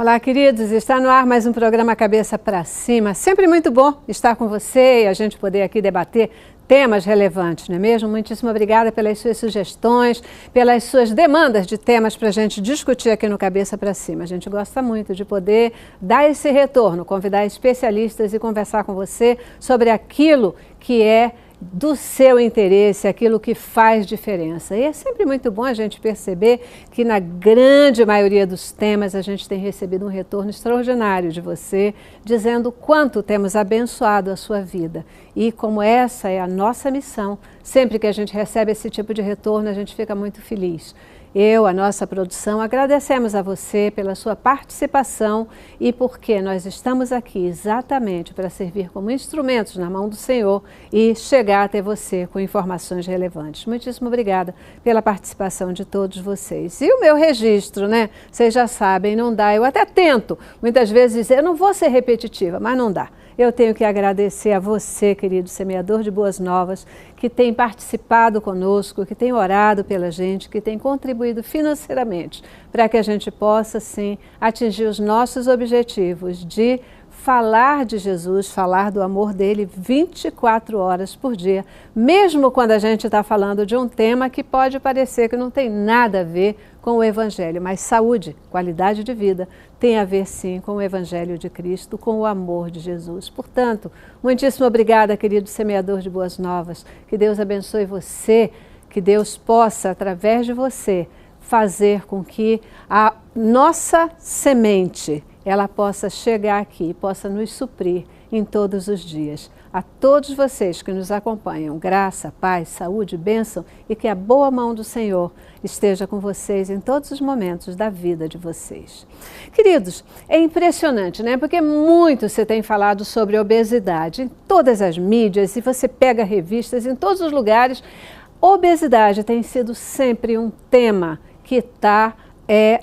Olá, queridos, está no ar mais um programa Cabeça para Cima. Sempre muito bom estar com você e a gente poder aqui debater temas relevantes, não é mesmo? Muitíssimo obrigada pelas suas sugestões, pelas suas demandas de temas para a gente discutir aqui no Cabeça para Cima. A gente gosta muito de poder dar esse retorno, convidar especialistas e conversar com você sobre aquilo que é do seu interesse, aquilo que faz diferença. E é sempre muito bom a gente perceber que na grande maioria dos temas a gente tem recebido um retorno extraordinário de você, dizendo o quanto temos abençoado a sua vida. E como essa é a nossa missão, sempre que a gente recebe esse tipo de retorno, a gente fica muito feliz. A nossa produção, agradecemos a você pela sua participação e porque nós estamos aqui exatamente para servir como instrumentos na mão do Senhor e chegar até você com informações relevantes. Muitíssimo obrigada pela participação de todos vocês. E o meu registro, né? Vocês já sabem, não dá. Eu até tento, muitas vezes, dizer, eu não vou ser repetitiva, mas não dá. Eu tenho que agradecer a você, querido semeador de boas novas, que tem participado conosco, que tem orado pela gente, que tem contribuído financeiramente para que a gente possa, sim, atingir os nossos objetivos de falar de Jesus, falar do amor dele 24 horas por dia, mesmo quando a gente está falando de um tema que pode parecer que não tem nada a ver com o Evangelho, mas saúde, qualidade de vida, tem a ver sim com o Evangelho de Cristo, com o amor de Jesus. Portanto, muitíssimo obrigada, querido semeador de boas novas, que Deus abençoe você, que Deus possa, através de você, fazer com que a nossa semente ela possa chegar aqui, possa nos suprir em todos os dias. A todos vocês que nos acompanham, graça, paz, saúde, bênção e que a boa mão do Senhor esteja com vocês em todos os momentos da vida de vocês. Queridos, é impressionante, né? Porque muito se tem falado sobre obesidade em todas as mídias, e você pega revistas em todos os lugares. Obesidade tem sido sempre um tema que está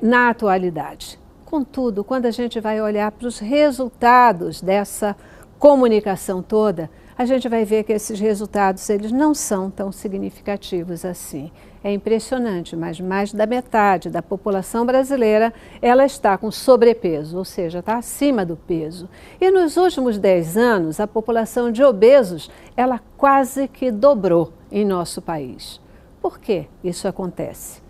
na atualidade. Contudo, quando a gente vai olhar para os resultados dessa comunicação toda, a gente vai ver que esses resultados eles não são tão significativos assim. É impressionante, mas mais da metade da população brasileira ela está com sobrepeso, ou seja, está acima do peso. E nos últimos 10 anos, a população de obesos ela quase que dobrou em nosso país. Por que isso acontece?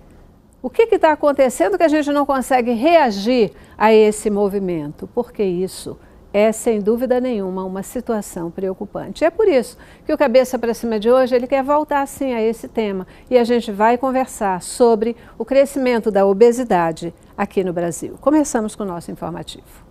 O que está acontecendo que a gente não consegue reagir a esse movimento? Porque isso é, sem dúvida nenhuma, uma situação preocupante. É por isso que o Cabeça para Cima de hoje ele quer voltar, sim, a esse tema. E a gente vai conversar sobre o crescimento da obesidade aqui no Brasil. Começamos com o nosso informativo.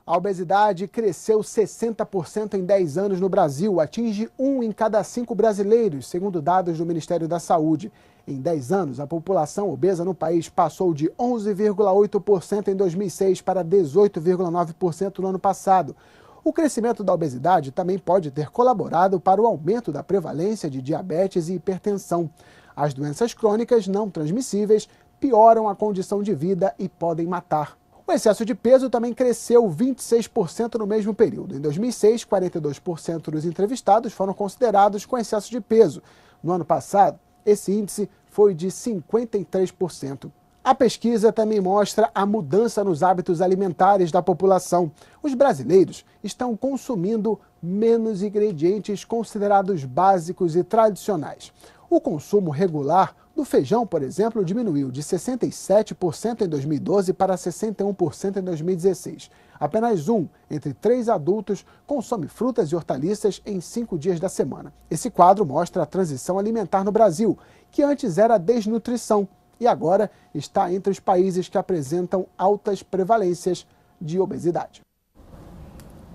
A obesidade cresceu 60% em 10 anos no Brasil, atinge 1 em cada 5 brasileiros, segundo dados do Ministério da Saúde. Em 10 anos, a população obesa no país passou de 11,8% em 2006 para 18,9% no ano passado. O crescimento da obesidade também pode ter colaborado para o aumento da prevalência de diabetes e hipertensão. As doenças crônicas não transmissíveis pioram a condição de vida e podem matar. O excesso de peso também cresceu 26% no mesmo período. Em 2006, 42% dos entrevistados foram considerados com excesso de peso. No ano passado, esse índice foi de 53%. A pesquisa também mostra a mudança nos hábitos alimentares da população. Os brasileiros estão consumindo menos ingredientes considerados básicos e tradicionais. O consumo regular do feijão, por exemplo, diminuiu de 67% em 2012 para 61% em 2016. Apenas 1 entre 3 adultos consome frutas e hortaliças em 5 dias da semana. Esse quadro mostra a transição alimentar no Brasil, que antes era desnutrição e agora está entre os países que apresentam altas prevalências de obesidade.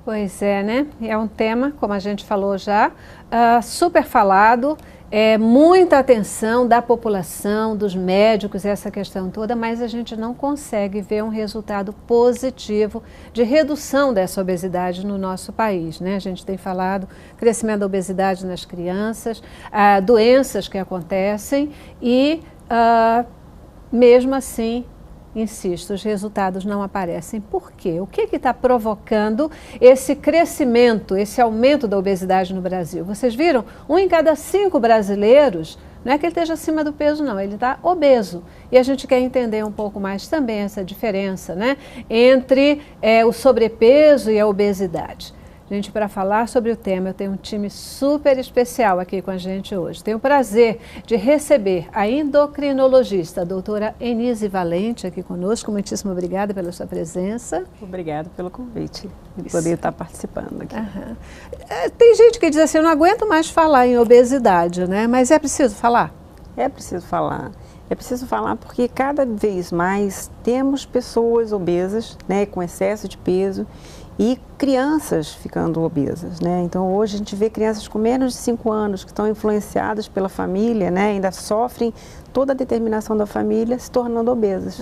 Pois é, né? É um tema, como a gente falou já, super falado, muita atenção da população, dos médicos, essa questão toda, mas a gente não consegue ver um resultado positivo de redução dessa obesidade no nosso país, né? A gente tem falado crescimento da obesidade nas crianças, doenças que acontecem e, mesmo assim, insisto, os resultados não aparecem. Por quê? O que está provocando esse crescimento, esse aumento da obesidade no Brasil? Vocês viram? 1 em cada 5 brasileiros Não é que ele esteja acima do peso, não, ele está obeso. E a gente quer entender um pouco mais também essa diferença, né, entre o sobrepeso e a obesidade. Gente, para falar sobre o tema, eu tenho um time super especial aqui com a gente hoje. Tenho o prazer de receber a endocrinologista, a doutora Enise Valente, aqui conosco. Muitíssimo obrigada pela sua presença. Obrigada pelo convite e poder estar participando aqui. Tem gente que diz assim, eu não aguento mais falar em obesidade, né? Mas é preciso falar? É preciso falar. É preciso falar porque cada vez mais temos pessoas obesas, né, com excesso de peso, e crianças ficando obesas, né? Então hoje a gente vê crianças com menos de 5 anos que estão influenciadas pela família, né? Ainda sofrem toda a determinação da família se tornando obesas.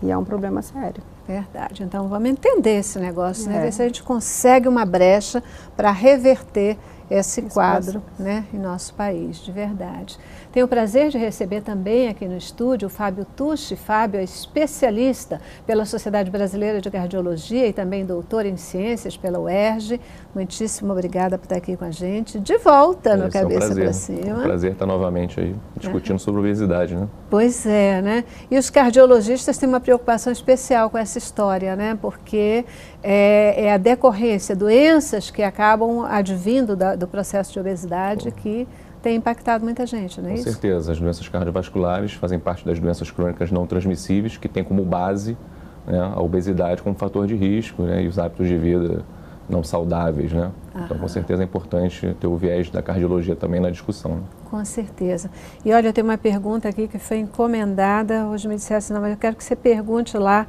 E é um problema sério. Verdade. Então vamos entender esse negócio, né? Ver se a gente consegue uma brecha para reverter esse quadro, né, em nosso país, de verdade. Tenho o prazer de receber também aqui no estúdio o Fábio Tucci. Fábio é especialista pela Sociedade Brasileira de Cardiologia e também doutor em Ciências pela UERJ. Muitíssimo obrigada por estar aqui com a gente. De volta no Cabeça para Cima. É um prazer estar novamente aí discutindo sobre obesidade, né? Pois é, né? E os cardiologistas têm uma preocupação especial com essa história, né? Porque é a decorrência, doenças que acabam advindo do processo de obesidade que tem impactado muita gente, não é isso? Com certeza. As doenças cardiovasculares fazem parte das doenças crônicas não transmissíveis, que tem como base, né, a obesidade como fator de risco, né, e os hábitos de vida não saudáveis, né? Então, com certeza é importante ter o viés da cardiologia também na discussão. Né? Com certeza. E olha, eu tenho uma pergunta aqui que foi encomendada, hoje me disseram assim, não, mas eu quero que você pergunte lá,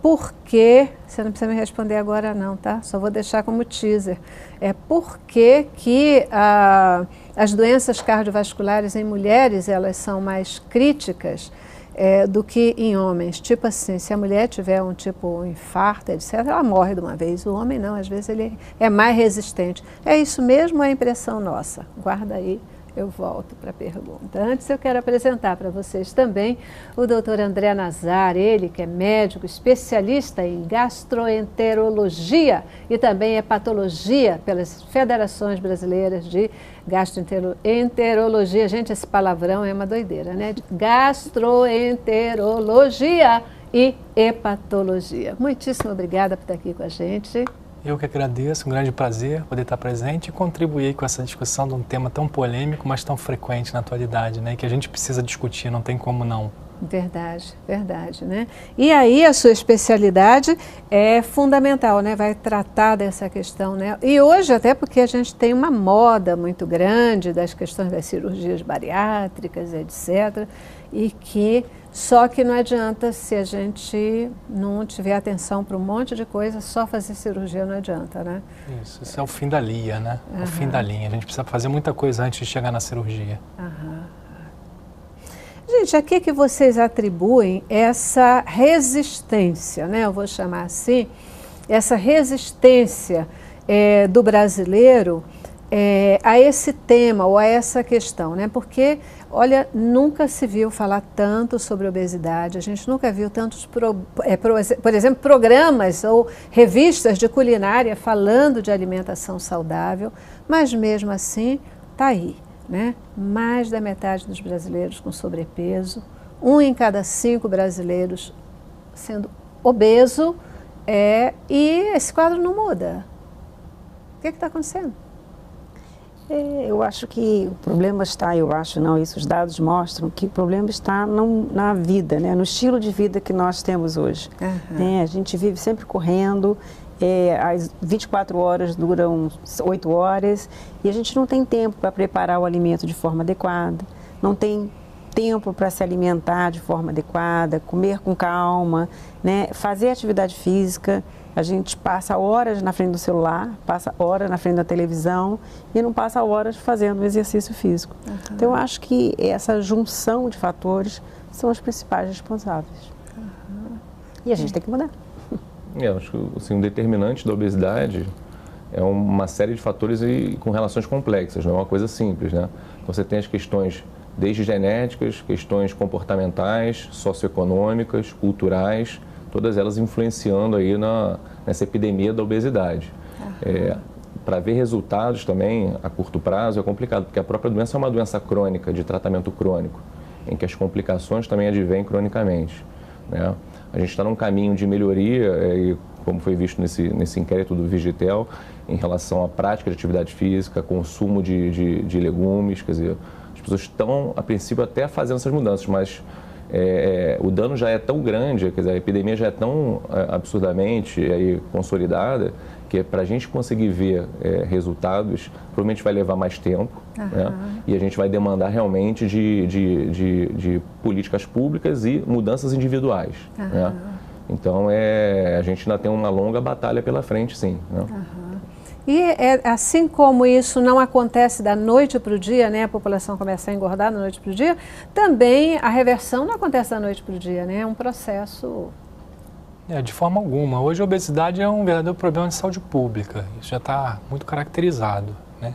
por que, você não precisa me responder agora não, tá? Só vou deixar como teaser. Por que as doenças cardiovasculares em mulheres, elas são mais críticas do que em homens? Tipo assim, se a mulher tiver um infarto, etc., ela morre de uma vez. O homem não, às vezes ele é mais resistente. É isso mesmo ou é impressão nossa? Guarda aí, eu volto para a pergunta. Antes eu quero apresentar para vocês também o Dr. André Nazar, ele que é médico especialista em gastroenterologia e também hepatologia pelas Federações Brasileiras de Gastroenterologia. Gente, esse palavrão é uma doideira, né? Gastroenterologia e hepatologia. Muitíssimo obrigada por estar aqui com a gente. Eu que agradeço, um grande prazer poder estar presente e contribuir com essa discussão de um tema tão polêmico, mas tão frequente na atualidade, né? Que a gente precisa discutir, não tem como não. Verdade, verdade, né? E aí a sua especialidade é fundamental, né? Vai tratar dessa questão, né? E hoje até porque a gente tem uma moda muito grande das questões das cirurgias bariátricas, etc. E que só que não adianta se a gente não tiver atenção para um monte de coisa, só fazer cirurgia não adianta, né? Isso é o fim da linha, né? É o fim da linha. A gente precisa fazer muita coisa antes de chegar na cirurgia. Gente, a que vocês atribuem essa resistência, né? Eu vou chamar assim, essa resistência do brasileiro a esse tema ou a essa questão, né? Porque, olha, nunca se viu falar tanto sobre obesidade, a gente nunca viu tantos, por exemplo, programas ou revistas de culinária falando de alimentação saudável, mas mesmo assim está aí, né? Mais da metade dos brasileiros com sobrepeso, 1 em cada 5 brasileiros sendo obeso, e esse quadro não muda. O que está acontecendo? Eu acho que o problema está, os dados mostram que o problema está na vida, né? No estilo de vida que nós temos hoje. A gente vive sempre correndo, as 24 horas duram 8 horas e a gente não tem tempo para preparar o alimento de forma adequada, não tem tempo para se alimentar de forma adequada, comer com calma, né? Fazer atividade física. A gente passa horas na frente do celular, passa horas na frente da televisão e não passa horas fazendo exercício físico. Então, eu acho que essa junção de fatores são os principais responsáveis. E a gente tem que mudar. Eu acho que assim, um determinante da obesidade é uma série de fatores e com relações complexas, não é uma coisa simples, né? Então, você tem as questões desde genéticas, questões comportamentais, socioeconômicas, culturais, todas elas influenciando aí nessa epidemia da obesidade. para ver resultados também a curto prazo é complicado, porque a própria doença é uma doença crônica, de tratamento crônico, em que as complicações também advêm cronicamente, né? A gente está num caminho de melhoria, e como foi visto nesse inquérito do Vigitel, em relação à prática de atividade física, consumo de legumes, quer dizer, as pessoas estão, a princípio, até fazendo essas mudanças, mas o dano já é tão grande, quer dizer, a epidemia já é tão absurdamente aí, consolidada, que para a gente conseguir ver resultados, provavelmente vai levar mais tempo, né? E a gente vai demandar realmente de políticas públicas e mudanças individuais, né? Então, a gente ainda tem uma longa batalha pela frente, sim, né? E assim como isso não acontece da noite para o dia, né, a população começa a engordar da noite para o dia, também a reversão não acontece da noite para o dia, né? É um processo... De forma alguma. Hoje a obesidade é um verdadeiro problema de saúde pública. Isso já está muito caracterizado, né?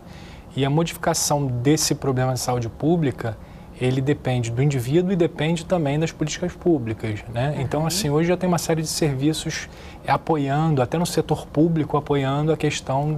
E a modificação desse problema de saúde pública, ele depende do indivíduo e depende também das políticas públicas, né? Então, assim, hoje já tem uma série de serviços apoiando, até no setor público, apoiando a questão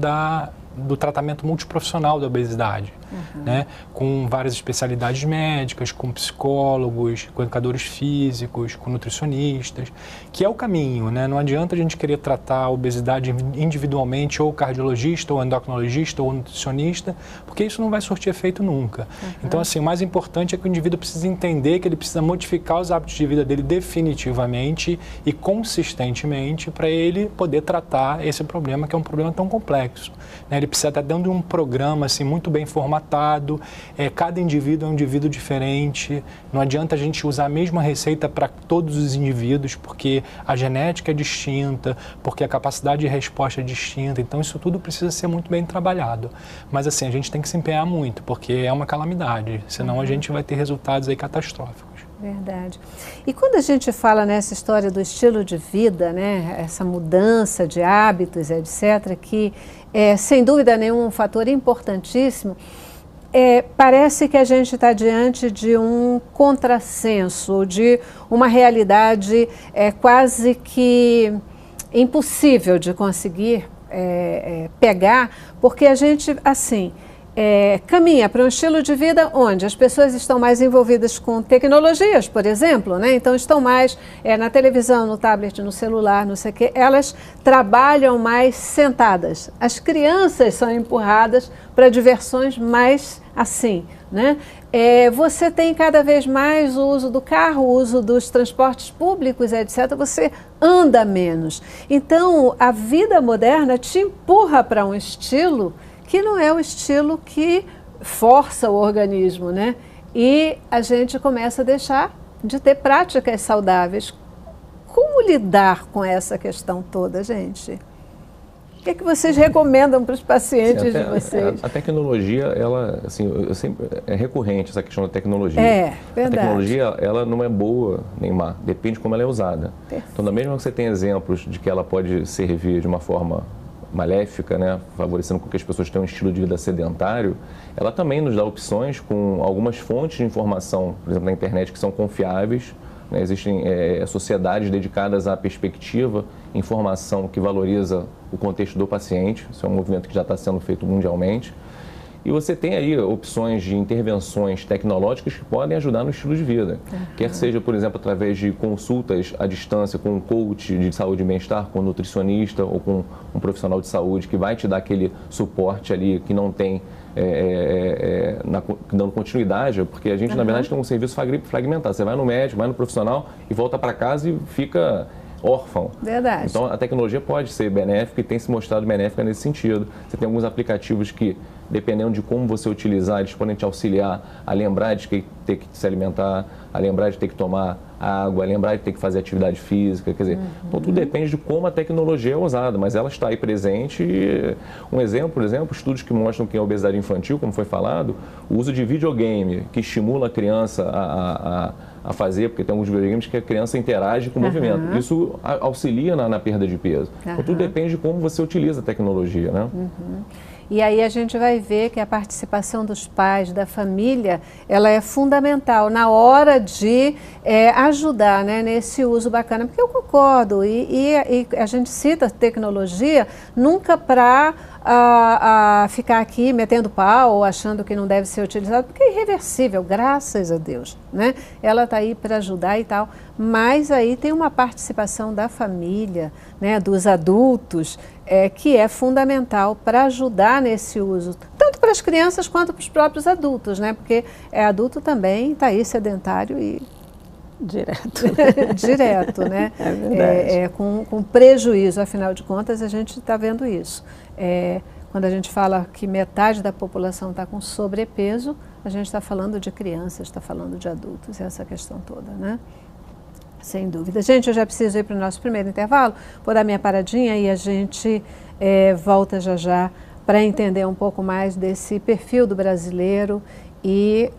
do tratamento multiprofissional da obesidade, né? Com várias especialidades médicas, com psicólogos, com educadores físicos, com nutricionistas, que é o caminho, né? Não adianta a gente querer tratar a obesidade individualmente, ou cardiologista, ou endocrinologista, ou nutricionista, porque isso não vai surtir efeito nunca. Então, assim, o mais importante é que o indivíduo precisa entender que ele precisa modificar os hábitos de vida dele definitivamente e consistentemente para ele poder tratar esse problema, que é um problema tão complexo, né? Ele precisa estar dentro de um programa assim, muito bem formatado, cada indivíduo é um indivíduo diferente, não adianta a gente usar a mesma receita para todos os indivíduos, porque a genética é distinta, porque a capacidade de resposta é distinta, então isso tudo precisa ser muito bem trabalhado. Mas assim, a gente tem que se empenhar muito, porque é uma calamidade, senão a gente vai ter resultados aí catastróficos. Verdade. E quando a gente fala nessa história do estilo de vida, né, essa mudança de hábitos, etc., que é, sem dúvida nenhuma, um fator importantíssimo, parece que a gente está diante de um contrassenso, de uma realidade quase que impossível de conseguir pegar, porque a gente, assim... caminha para um estilo de vida onde as pessoas estão mais envolvidas com tecnologias, por exemplo, né? Então estão mais na televisão, no tablet, no celular, não sei o quê. Elas trabalham mais sentadas. As crianças são empurradas para diversões mais assim, né? Você tem cada vez mais o uso do carro, o uso dos transportes públicos, etc. Você anda menos. Então a vida moderna te empurra para um estilo que não é o estilo que força o organismo, né? E a gente começa a deixar de ter práticas saudáveis. Como lidar com essa questão toda, gente? O que é que vocês recomendam para os pacientes de vocês? A tecnologia, ela, assim, é recorrente essa questão da tecnologia. Verdade. A tecnologia, ela não é boa nem má, depende de como ela é usada. Perfeito. Então, da mesma que você tem exemplos de que ela pode servir de uma forma maléfica, né, favorecendo com que as pessoas tenham um estilo de vida sedentário, ela também nos dá opções com algumas fontes de informação, por exemplo, na internet, que são confiáveis, né? Existem sociedades dedicadas à perspectiva, informação que valoriza o contexto do paciente, isso é um movimento que já está sendo feito mundialmente. E você tem aí opções de intervenções tecnológicas que podem ajudar no estilo de vida. Quer seja, por exemplo, através de consultas à distância com um coach de saúde e bem-estar, com um nutricionista ou com um profissional de saúde que vai te dar aquele suporte ali que não tem, dando continuidade, porque a gente, na verdade, tem um serviço fragmentado. Você vai no médico, vai no profissional e volta para casa e fica órfão. Verdade. Então, a tecnologia pode ser benéfica e tem se mostrado benéfica nesse sentido. Você tem alguns aplicativos que, dependendo de como você utilizar, eles podem te auxiliar a lembrar de ter que se alimentar, a lembrar de ter que tomar água, a lembrar de ter que fazer atividade física, quer dizer, então tudo depende de como a tecnologia é usada, mas ela está aí presente. E um exemplo, por exemplo, estudos que mostram que a obesidade infantil, como foi falado, o uso de videogame que estimula a criança a fazer, porque tem alguns videogames que a criança interage com o movimento. Isso auxilia na perda de peso. Então tudo depende de como você utiliza a tecnologia, né? E aí a gente vai ver que a participação dos pais, da família, ela é fundamental na hora de ajudar, né, nesse uso bacana. Porque eu concordo, e a gente cita tecnologia nunca para a ficar aqui metendo pau ou achando que não deve ser utilizado, porque é irreversível, graças a Deus, né? Ela está aí para ajudar e tal, mas aí tem uma participação da família, né, dos adultos, que é fundamental para ajudar nesse uso, tanto para as crianças quanto para os próprios adultos, né? Porque adulto também está aí sedentário e direto, né? É verdade. Com prejuízo, afinal de contas, a gente está vendo isso. Quando a gente fala que metade da população está com sobrepeso, a gente está falando de crianças, está falando de adultos, essa questão toda, né? Sem dúvida. Gente, eu já preciso ir para o nosso primeiro intervalo, vou dar minha paradinha e a gente volta já já para entender um pouco mais desse perfil do brasileiro e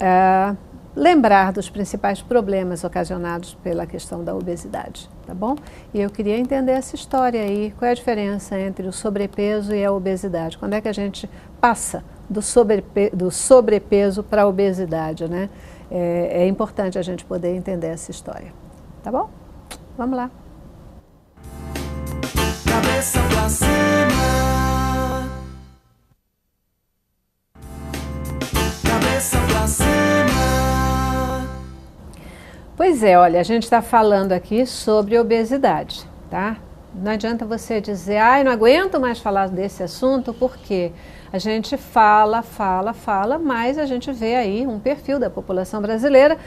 lembrar dos principais problemas ocasionados pela questão da obesidade, tá bom? E eu queria entender essa história aí, qual é a diferença entre o sobrepeso e a obesidade? Quando é que a gente passa do sobrepeso para a obesidade, né? É importante a gente poder entender essa história, tá bom? Vamos lá. Cabeça pra cima. Cabeça pra cima. Pois é, olha, a gente está falando aqui sobre obesidade, tá? Não adianta você dizer, ai, não aguento mais falar desse assunto, porque a gente fala, mas a gente vê aí um perfil da população brasileira,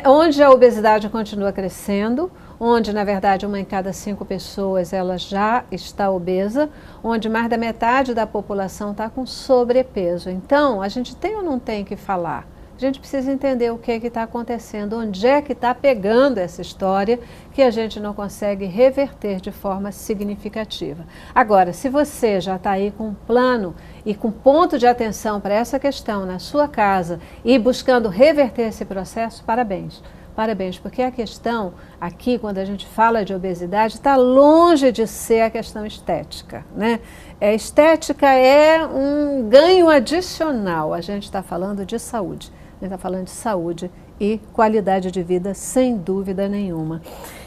onde a obesidade continua crescendo, onde, na verdade, 1 em cada 5 pessoas ela já está obesa, onde mais da metade da população está com sobrepeso. Então, a gente tem ou não tem que falar? A gente precisa entender o que está acontecendo, onde é que está pegando essa história que a gente não consegue reverter de forma significativa. Agora, se você já está aí com um plano e com ponto de atenção para essa questão na sua casa e buscando reverter esse processo, parabéns. Parabéns, porque a questão aqui, quando a gente fala de obesidade, está longe de ser a questão estética, né? Estética é um ganho adicional, a gente está falando de saúde. A gente está falando de saúde e qualidade de vida, sem dúvida nenhuma.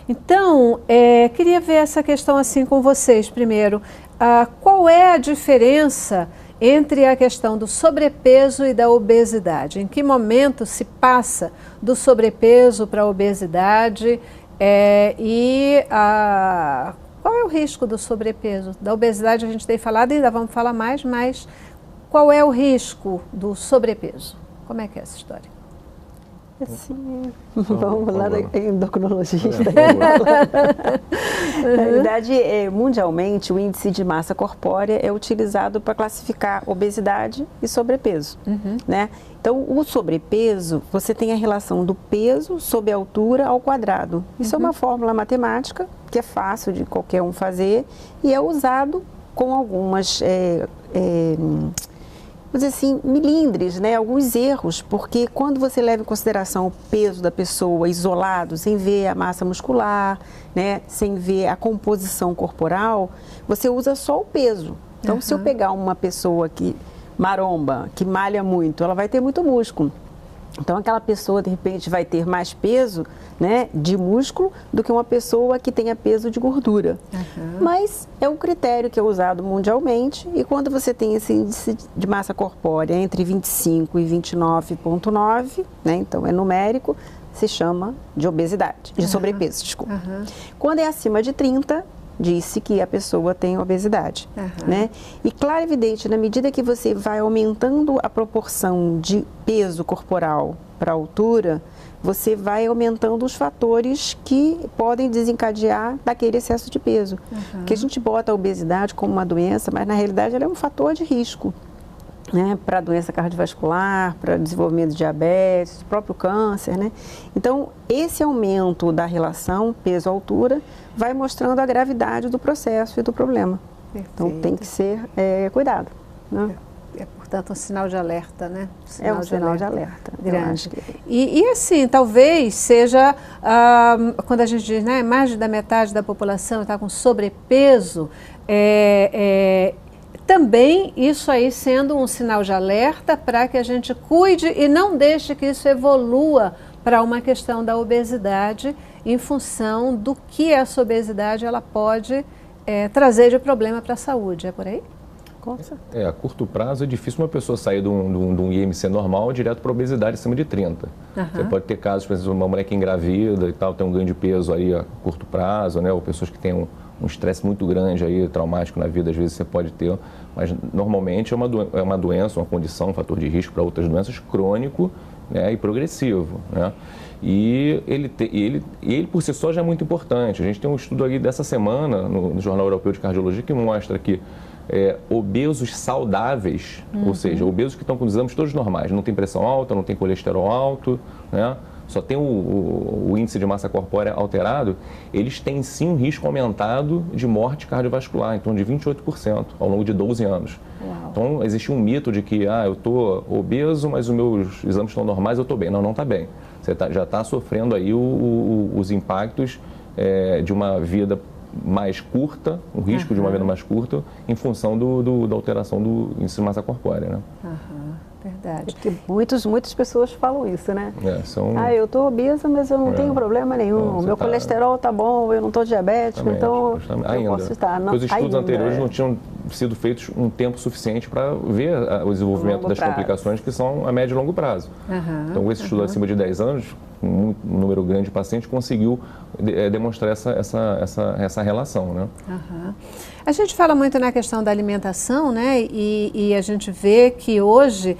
Então, queria ver essa questão assim com vocês. Primeiro, qual é a diferença entre a questão do sobrepeso e da obesidade? Em que momento se passa do sobrepeso para a obesidade? Qual é o risco do sobrepeso? Da obesidade a gente tem falado, ainda vamos falar mais, mas qual é o risco do sobrepeso? Como é que é essa história? Assim, vamos lá, endocrinologista. Na realidade, mundialmente, o índice de massa corpórea é utilizado para classificar obesidade e sobrepeso, né? Então, o sobrepeso, você tem a relação do peso sobre a altura ao quadrado. Isso é uma fórmula matemática que é fácil de qualquer um fazer e é usado com algumas vamos dizer assim, milindres, né? Alguns erros, porque quando você leva em consideração o peso da pessoa isolado, sem ver a massa muscular, né? Sem ver a composição corporal, você usa só o peso. Então, se eu pegar uma pessoa que maromba, que malha muito, ela vai ter muito músculo. Então, aquela pessoa, de repente, vai ter mais peso, né, de músculo do que uma pessoa que tenha peso de gordura. Mas é um critério que é usado mundialmente e quando você tem esse índice de massa corpórea entre 25 e 29,9, né, então é numérico, se chama de obesidade, de sobrepeso, desculpa. Quando é acima de 30, disse que a pessoa tem obesidade, né? E claro e evidente, na medida que você vai aumentando a proporção de peso corporal para a altura, você vai aumentando os fatores que podem desencadear daquele excesso de peso. Porque a gente bota a obesidade como uma doença, mas na realidade ela é um fator de risco, né, para doença cardiovascular, para desenvolvimento de diabetes, próprio câncer, né? Então, esse aumento da relação peso-altura vai mostrando a gravidade do processo e do problema. Perfeito. Então, tem que ser cuidado, né? Portanto, um sinal de alerta, né? Um sinal de alerta. Grande. E assim, talvez seja, quando a gente diz, né, mais da metade da população está com sobrepeso, também isso aí sendo um sinal de alerta para que a gente cuide e não deixe que isso evolua para uma questão da obesidade em função do que essa obesidade ela pode trazer de problema para a saúde. É por aí? Com certeza. A curto prazo é difícil uma pessoa sair de um IMC normal direto para obesidade acima de 30. Você pode ter casos, por exemplo, uma mulher que engravida e tal, tem um ganho de peso aí a curto prazo, né? Ou pessoas que têm um estresse muito grande aí, traumático na vida, às vezes você pode ter, mas normalmente é uma doença, uma condição, um fator de risco para outras doenças crônico, né, e progressivo, né? E ele por si só já é muito importante. A gente tem um estudo aí dessa semana no Jornal Europeu de Cardiologia que mostra que obesos saudáveis, ou seja, obesos que estão com os exames todos normais, não tem pressão alta, não tem colesterol alto, né? Só tem o índice de massa corpórea alterado, eles têm sim um risco aumentado de morte cardiovascular, em torno de 28% ao longo de 12 anos. Uau. Então, existe um mito de que eu estou obeso, mas os meus exames estão normais, eu estou bem. Não, não está bem. Você já está sofrendo aí os impactos de uma vida mais curta, o risco de uma vida mais curta, em função da alteração do índice de massa corpórea, né? Verdade. Porque muitas pessoas falam isso, né? Eu estou obesa, mas eu não tenho problema nenhum. Meu colesterol está bom, eu não estou diabético, então eu posso estar. Os estudos anteriores não tinham sido feitos um tempo suficiente para ver o desenvolvimento das complicações que são a médio e longo prazo. Então, esse estudo acima de 10 anos, um número grande de pacientes, conseguiu demonstrar essa relação, né? A gente fala muito na questão da alimentação, né? E a gente vê que hoje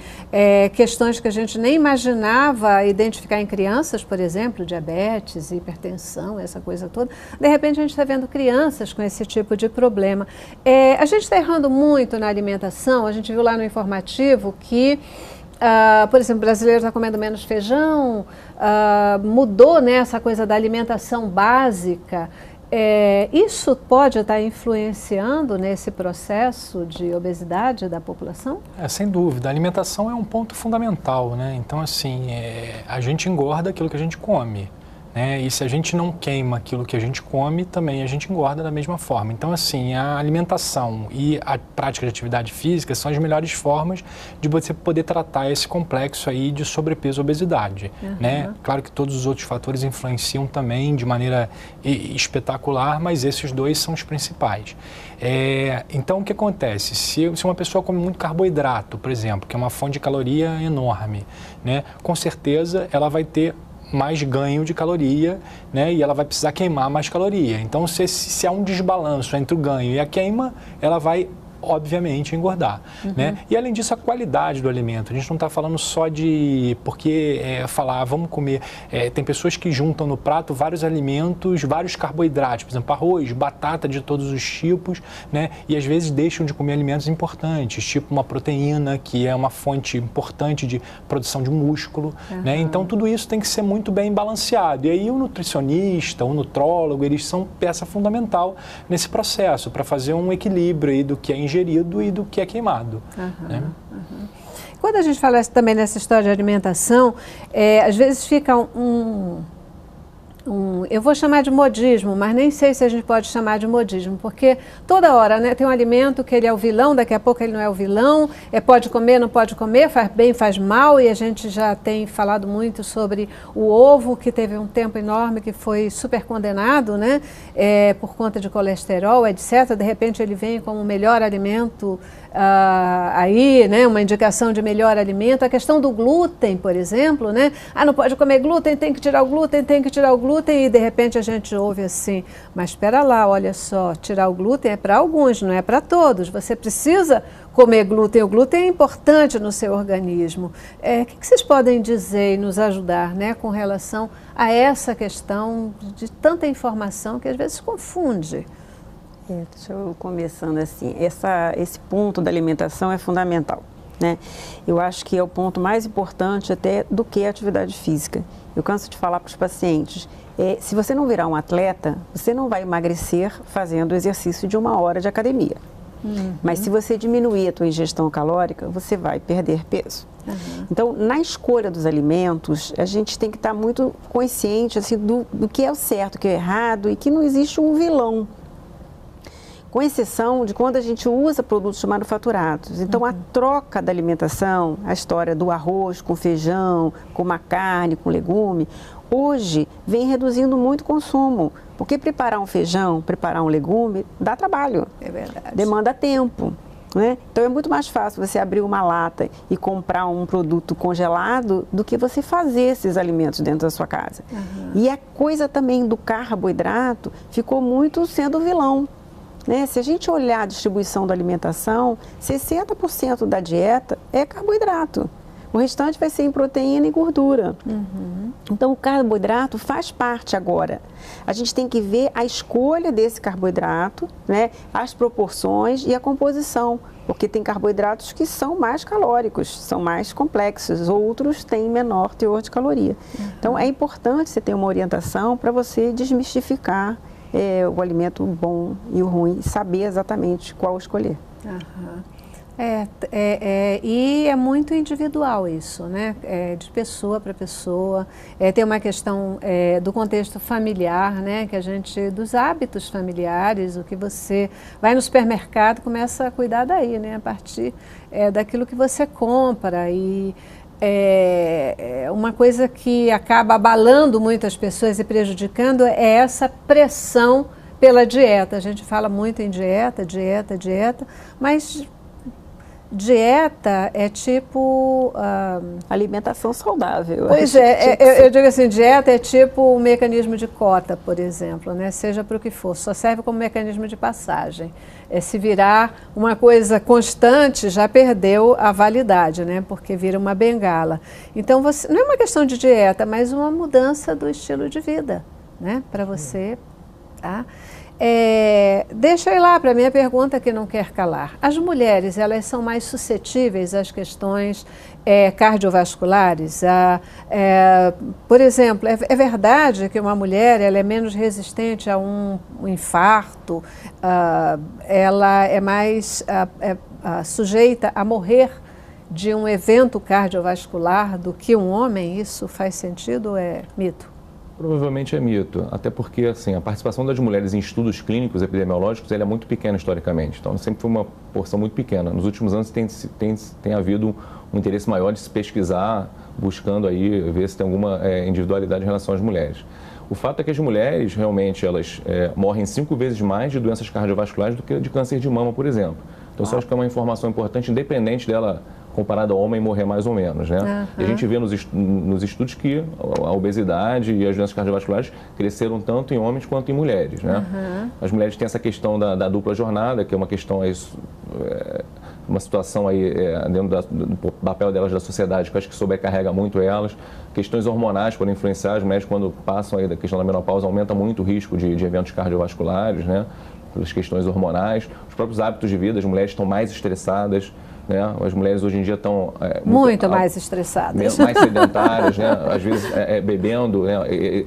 questões que a gente nem imaginava identificar em crianças, por exemplo, diabetes, hipertensão, essa coisa toda, de repente a gente está vendo crianças com esse tipo de problema. A gente está errando muito na alimentação. A gente viu lá no informativo que por exemplo, o brasileiro está comendo menos feijão, mudou, né, essa coisa da alimentação básica. Isso pode estar influenciando nesse processo de obesidade da população? Sem dúvida. A alimentação é um ponto fundamental, né? Então, assim, a gente engorda aquilo que a gente come, né? E se a gente não queima aquilo que a gente come, também a gente engorda da mesma forma. Então, assim, a alimentação e a prática de atividade física são as melhores formas de você poder tratar esse complexo aí de sobrepeso e obesidade, né? Claro que todos os outros fatores influenciam também de maneira espetacular, mas esses dois são os principais. Então, o que acontece? Se uma pessoa come muito carboidrato, por exemplo, que é uma fonte de caloria enorme, né? Com certeza ela vai ter mais ganho de caloria, né? E ela vai precisar queimar mais caloria. Então, se há um desbalanço entre o ganho e a queima, ela vai, obviamente, engordar, né? E, além disso, a qualidade do alimento. A gente não está falando só de... Porque vamos comer... tem pessoas que juntam no prato vários alimentos, vários carboidratos, por exemplo, arroz, batata de todos os tipos, né? E, às vezes, deixam de comer alimentos importantes, tipo uma proteína, que é uma fonte importante de produção de músculo, né? Então, tudo isso tem que ser muito bem balanceado. E aí, o nutricionista, o nutrólogo, eles são peça fundamental nesse processo, para fazer um equilíbrio aí do que é ingerido e do que é queimado. Né? Quando a gente fala também nessa história de alimentação, às vezes fica eu vou chamar de modismo, mas nem sei se a gente pode chamar de modismo, porque toda hora, né, tem um alimento que ele é o vilão, daqui a pouco ele não é o vilão, pode comer, não pode comer, faz bem, faz mal, e a gente já tem falado muito sobre o ovo, que teve um tempo enorme que foi super condenado, né, por conta de colesterol, etc. De repente ele vem como o melhor alimento aí, né, uma indicação de melhor alimento. A questão do glúten, por exemplo, né, não pode comer glúten, tem que tirar o glúten, e de repente a gente ouve assim, mas espera lá, olha só, tirar o glúten é para alguns, não é para todos, você precisa comer glúten, o glúten é importante no seu organismo. O que vocês podem dizer e nos ajudar, né, com relação a essa questão de tanta informação que às vezes confunde? Deixa eu começando assim, esse ponto da alimentação é fundamental, né? Eu acho que é o ponto mais importante até do que a atividade física. Eu canso de falar para os pacientes, se você não virar um atleta, você não vai emagrecer fazendo exercício de 1 hora de academia. Mas se você diminuir a tua ingestão calórica, você vai perder peso. Então, na escolha dos alimentos, a gente tem que estar muito consciente assim, do que é o certo, o que é o errado, e que não existe um vilão. Com exceção de quando a gente usa produtos manufaturados. Então, a troca da alimentação, a história do arroz com feijão, com uma carne, com legume, hoje vem reduzindo muito o consumo. Porque preparar um feijão, preparar um legume, dá trabalho. É verdade. Demanda tempo. né? Então é muito mais fácil você abrir uma lata e comprar um produto congelado do que você fazer esses alimentos dentro da sua casa. E a coisa também do carboidrato ficou muito sendo vilão, né? Se a gente olhar a distribuição da alimentação, 60% da dieta é carboidrato. O restante vai ser em proteína e gordura. Então, o carboidrato faz parte agora. A gente tem que ver a escolha desse carboidrato, né, as proporções e a composição, porque tem carboidratos que são mais calóricos, são mais complexos, outros têm menor teor de caloria. Então, é importante você ter uma orientação para você desmistificar o alimento bom e o ruim, saber exatamente qual escolher. E é muito individual isso, né? De pessoa para pessoa. Tem uma questão do contexto familiar, né? Dos hábitos familiares, o que você vai no supermercado, começa a cuidar daí, né? A partir daquilo que você compra. E uma coisa que acaba abalando muitas pessoas e prejudicando é essa pressão pela dieta. A gente fala muito em dieta, mas dieta é tipo... alimentação saudável. Pois eu digo assim, dieta é tipo um mecanismo de cota, por exemplo, né? Seja para o que for, só serve como mecanismo de passagem. Se virar uma coisa constante, já perdeu a validade, né? Porque vira uma bengala. Então, não é uma questão de dieta, mas uma mudança do estilo de vida, né? Para você, tá? Deixa eu ir lá para a minha pergunta que não quer calar. As mulheres, elas são mais suscetíveis às questões cardiovasculares? Por exemplo, é verdade que uma mulher ela é menos resistente a um infarto, ela é mais sujeita a morrer de um evento cardiovascular do que um homem? Isso faz sentido ou é mito? Provavelmente é mito, até porque assim, a participação das mulheres em estudos clínicos epidemiológicos ela é muito pequena historicamente, então sempre foi uma porção muito pequena. Nos últimos anos tem havido um interesse maior de se pesquisar, buscando aí ver se tem alguma individualidade em relação às mulheres. O fato é que as mulheres realmente elas morrem 5 vezes mais de doenças cardiovasculares do que de câncer de mama, por exemplo. Então, isso eu acho que é uma informação importante, independente dela comparado ao homem morrer mais ou menos, né? E a gente vê nos estudos que a obesidade e as doenças cardiovasculares cresceram tanto em homens quanto em mulheres, né? As mulheres têm essa questão da dupla jornada, que é uma questão, uma situação aí dentro do papel delas da sociedade, que eu acho que sobrecarrega muito elas. Questões hormonais podem influenciar, as mulheres quando passam aí da questão da menopausa aumenta muito o risco de eventos cardiovasculares, né? Pelas questões hormonais. Os próprios hábitos de vida, as mulheres estão mais estressadas, né? As mulheres hoje em dia estão muito mais estressadas, mais sedentárias, né? Às vezes bebendo, né?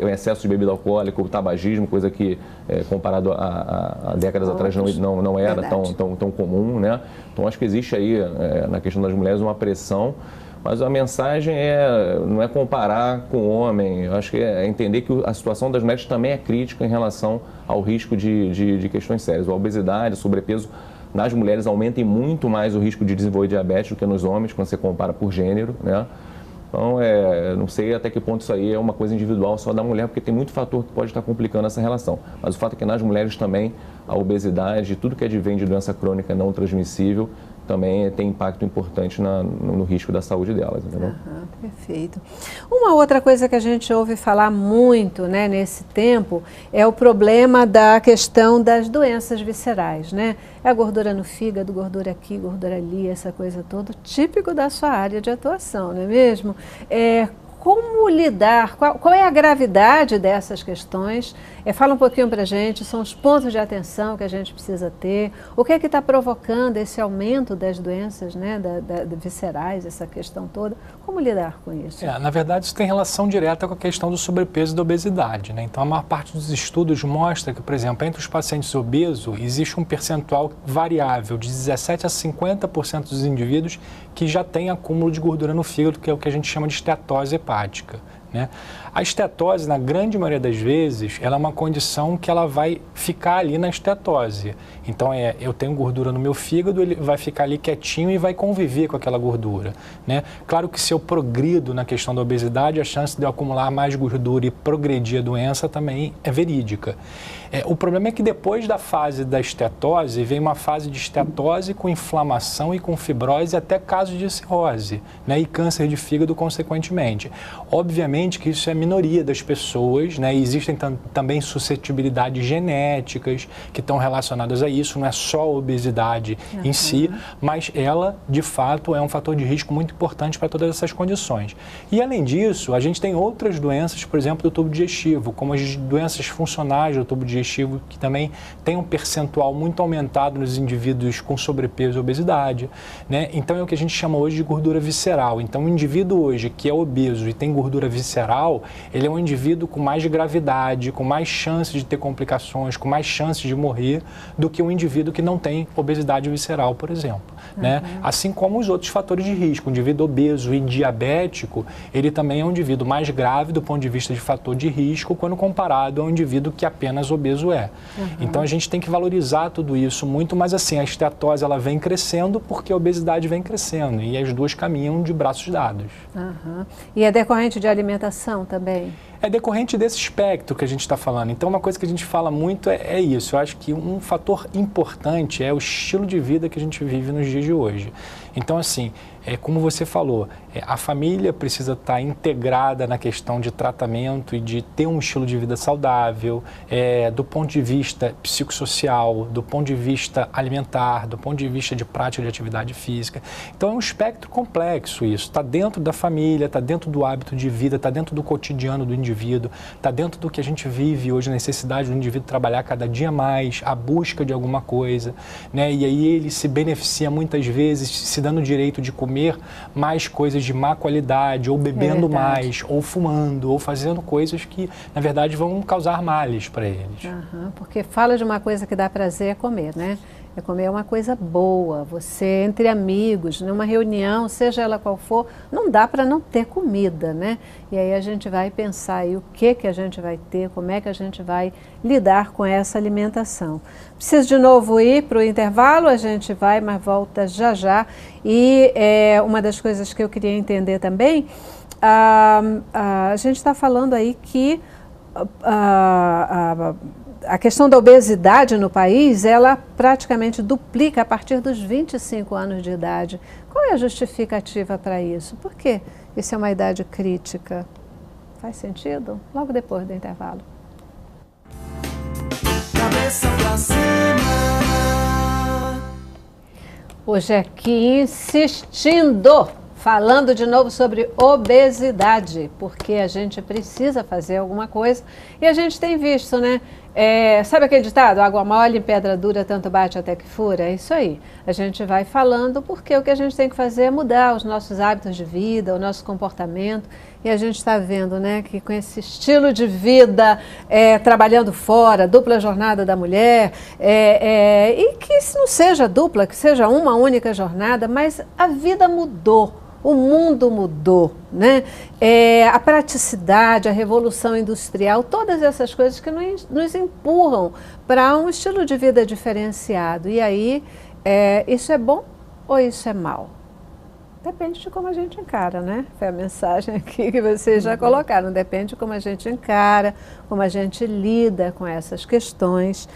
O excesso de bebida alcoólica, o tabagismo, coisa que comparado a décadas atrás não era tão comum, né? Então acho que existe aí na questão das mulheres uma pressão, mas a mensagem não é comparar com o homem. Eu acho que é entender que a situação das mulheres também é crítica em relação ao risco de questões sérias. A obesidade, o sobrepeso nas mulheres aumentem muito mais o risco de desenvolver diabetes do que nos homens, quando você compara por gênero, né? Então, não sei até que ponto isso aí é uma coisa individual só da mulher, porque tem muito fator que pode estar complicando essa relação. Mas o fato é que nas mulheres também a obesidade, tudo que advém de doença crônica não transmissível, também tem impacto importante no risco da saúde delas, entendeu? Perfeito. Uma outra coisa que a gente ouve falar muito, né, nesse tempo é o problema da questão das doenças viscerais, né? É a gordura no fígado, gordura aqui, gordura ali, essa coisa toda, típico da sua área de atuação, não é mesmo? Como lidar, qual é a gravidade dessas questões? Fala um pouquinho para a gente, são os pontos de atenção que a gente precisa ter, o que é que está provocando esse aumento das doenças, né, viscerais, essa questão toda, como lidar com isso? Na verdade, isso tem relação direta com a questão do sobrepeso e da obesidade, né? Então, a maior parte dos estudos mostra que, por exemplo, entre os pacientes obesos, existe um percentual variável de 17% a 50% dos indivíduos que já têm acúmulo de gordura no fígado, que é o que a gente chama de esteatose hepática. né? A estetose, na grande maioria das vezes, ela é uma condição que ela vai ficar ali na estetose. Então, eu tenho gordura no meu fígado, ele vai ficar ali quietinho e vai conviver com aquela gordura, né? Claro que se eu progrido na questão da obesidade, a chance de eu acumular mais gordura e progredir a doença também é verídica. O problema é que depois da fase da estetose, vem uma fase de estetose com inflamação e com fibrose, até casos de cirrose, né? E câncer de fígado consequentemente. Obviamente que isso é a minoria das pessoas, né? E existem também suscetibilidades genéticas que estão relacionadas a isso, não é só a obesidade em si, mas ela, de fato, é um fator de risco muito importante para todas essas condições. E, além disso, a gente tem outras doenças, por exemplo, do tubo digestivo, como as doenças funcionais do tubo digestivo, que também tem um percentual muito aumentado nos indivíduos com sobrepeso e obesidade, né? Então, é o que a gente chama hoje de gordura visceral. Então, o indivíduo hoje que é obeso e tem gordura visceral, ele é um indivíduo com mais gravidade, com mais chances de ter complicações, com mais chances de morrer do que um indivíduo que não tem obesidade visceral, por exemplo, né? Assim como os outros fatores de risco. O indivíduo obeso e diabético, ele também é um indivíduo mais grave do ponto de vista de fator de risco quando comparado ao indivíduo que apenas obeso é. Então, a gente tem que valorizar tudo isso muito, mas assim, a estetose ela vem crescendo porque a obesidade vem crescendo e as duas caminham de braços dados. E é decorrente de alimentação também? É decorrente desse espectro que a gente está falando. Então, uma coisa que a gente fala muito é isso. Eu acho que um fator importante é o estilo de vida que a gente vive nos dias de hoje. Então, assim, como você falou, a família precisa estar integrada na questão de tratamento e de ter um estilo de vida saudável, do ponto de vista psicossocial, do ponto de vista alimentar, do ponto de vista de prática de atividade física. Então, é um espectro complexo isso. Está dentro da família, está dentro do hábito de vida, está dentro do cotidiano do indivíduo, está dentro do que a gente vive hoje, a necessidade do indivíduo trabalhar cada dia mais, a busca de alguma coisa, né? E aí ele se beneficia muitas vezes se dando o direito de comer mais coisas de má qualidade, ou bebendo mais, ou fumando, ou fazendo coisas que, na verdade, vão causar males para eles. Porque fala de uma coisa que dá prazer é comer, né? É comer uma coisa boa, você entre amigos, numa reunião, seja ela qual for, não dá para não ter comida, né? E aí a gente vai pensar aí o que a gente vai ter, como é que a gente vai lidar com essa alimentação. Preciso de novo ir para o intervalo, a gente vai, mas volta já já. E uma das coisas que eu queria entender também, a gente está falando aí que a questão da obesidade no país, ela praticamente duplica a partir dos 25 anos de idade. Qual é a justificativa para isso? Por que isso é uma idade crítica? Faz sentido? Logo depois do intervalo. Cabeça pra cima. Hoje aqui insistindo, falando de novo sobre obesidade, porque a gente precisa fazer alguma coisa e a gente tem visto, né? Sabe aquele ditado, água mole em pedra dura, tanto bate até que fura? É isso aí. A gente vai falando porque o que a gente tem que fazer é mudar os nossos hábitos de vida, o nosso comportamento. E a gente está vendo, né, que com esse estilo de vida, trabalhando fora, dupla jornada da mulher, e que isso não seja dupla, que seja uma única jornada, mas a vida mudou. O mundo mudou, né? A praticidade, a revolução industrial, todas essas coisas que nos empurram para um estilo de vida diferenciado. E aí, isso é bom ou isso é mal? Depende de como a gente encara, né? Foi a mensagem aqui que vocês já colocaram. Depende de como a gente encara, como a gente lida com essas questões.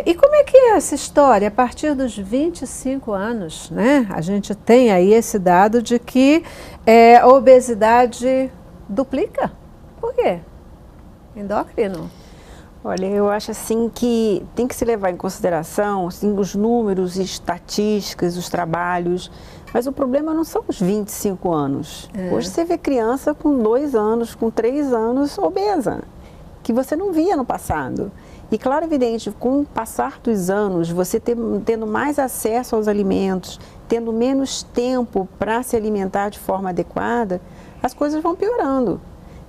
E como é que é essa história? A partir dos 25 anos, né? A gente tem aí esse dado de que a obesidade duplica. Por quê? Endócrino? Olha, eu acho assim que tem que se levar em consideração assim, os números, estatísticas, os trabalhos, mas o problema não são os 25 anos. Hoje você vê criança com 2 anos, com 3 anos obesa, que você não via no passado. E claro, evidente, com o passar dos anos, você tendo mais acesso aos alimentos, tendo menos tempo para se alimentar de forma adequada, as coisas vão piorando.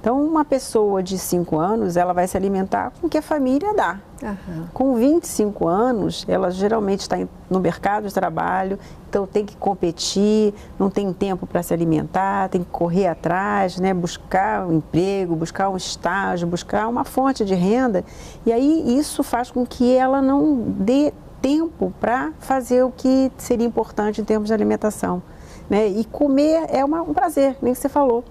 Então, uma pessoa de 5 anos, ela vai se alimentar com o que a família dá. Aham. Com 25 anos, ela geralmente está no mercado de trabalho, então tem que competir, não tem tempo para se alimentar, tem que correr atrás, né, buscar um emprego, buscar um estágio, buscar uma fonte de renda. E aí isso faz com que ela não dê tempo para fazer o que seria importante em termos de alimentação, né? E comer é um prazer, nem que você falou.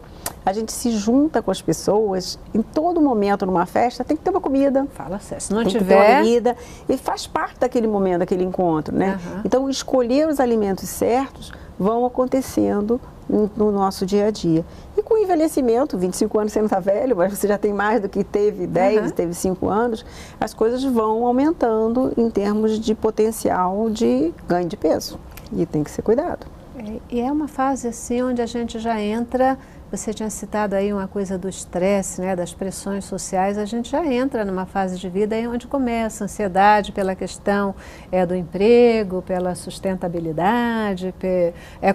A gente se junta com as pessoas, em todo momento numa festa tem que ter uma comida. Fala sério, se não tem que ter tiver... uma comida, e faz parte daquele momento, daquele encontro, né? Aham. Então, escolher os alimentos certos vão acontecendo no nosso dia a dia. E com o envelhecimento, 25 anos você não está velho, mas você já tem mais do que teve 10, teve 5 anos, as coisas vão aumentando em termos de potencial de ganho de peso. E tem que ser cuidado. E é uma fase assim onde a gente já entra, você tinha citado aí uma coisa do estresse, né, das pressões sociais, a gente já entra numa fase de vida aí onde começa a ansiedade pela questão do emprego, pela sustentabilidade,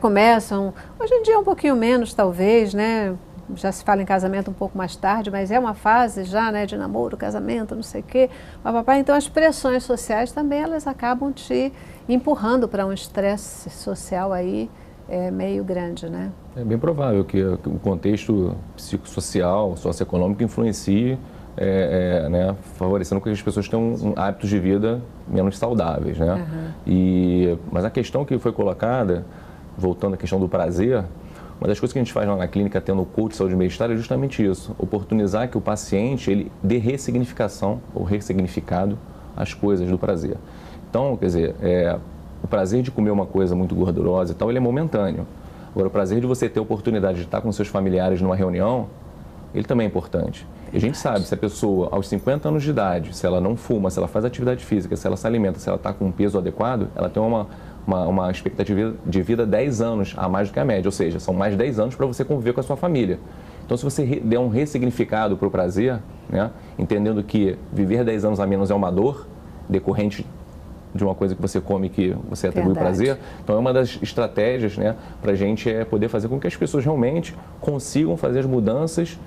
começam, hoje em dia um pouquinho menos talvez, né, já se fala em casamento um pouco mais tarde, mas é uma fase já, né, de namoro, casamento, não sei o quê, papapá. Então as pressões sociais também elas acabam te empurrando para um estresse social aí meio grande, né? É bem provável que o contexto psicossocial, socioeconômico influencie, né, favorecendo que as pessoas tenham hábitos de vida menos saudáveis, né? Mas a questão que foi colocada, voltando à questão do prazer, uma das coisas que a gente faz lá na clínica, tendo o coach de saúde e bem-estar, é justamente isso, oportunizar que o paciente ele dê ressignificação ou ressignificado às coisas do prazer. Então, quer dizer, o prazer de comer uma coisa muito gordurosa e tal, ele é momentâneo. Agora, o prazer de você ter a oportunidade de estar com seus familiares numa reunião, ele também é importante. E a gente sabe, se a pessoa, aos 50 anos de idade, se ela não fuma, se ela faz atividade física, se ela se alimenta, se ela está com um peso adequado, ela tem uma expectativa de vida 10 anos a mais do que a média, ou seja, são mais 10 anos para você conviver com a sua família. Então, se você der um ressignificado para o prazer, né, entendendo que viver 10 anos a menos é uma dor decorrente de uma coisa que você come que você atribui prazer, então é uma das estratégias, né, para a gente poder fazer com que as pessoas realmente consigam fazer as mudanças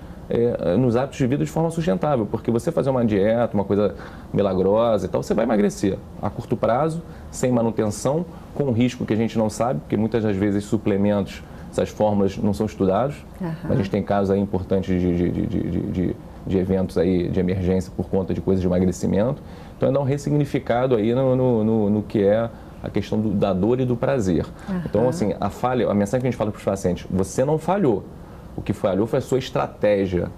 nos hábitos de vida de forma sustentável, porque você fazer uma dieta, uma coisa milagrosa e tal, você vai emagrecer a curto prazo, sem manutenção, com um risco que a gente não sabe, porque muitas das vezes suplementos, essas fórmulas não são estudados, mas a gente tem casos aí importantes de eventos aí de emergência por conta de coisas de emagrecimento, então é dar um ressignificado aí no que é a questão da dor e do prazer. Então, assim, a mensagem que a gente fala para os pacientes, você não falhou, o que falhou foi a sua estratégia.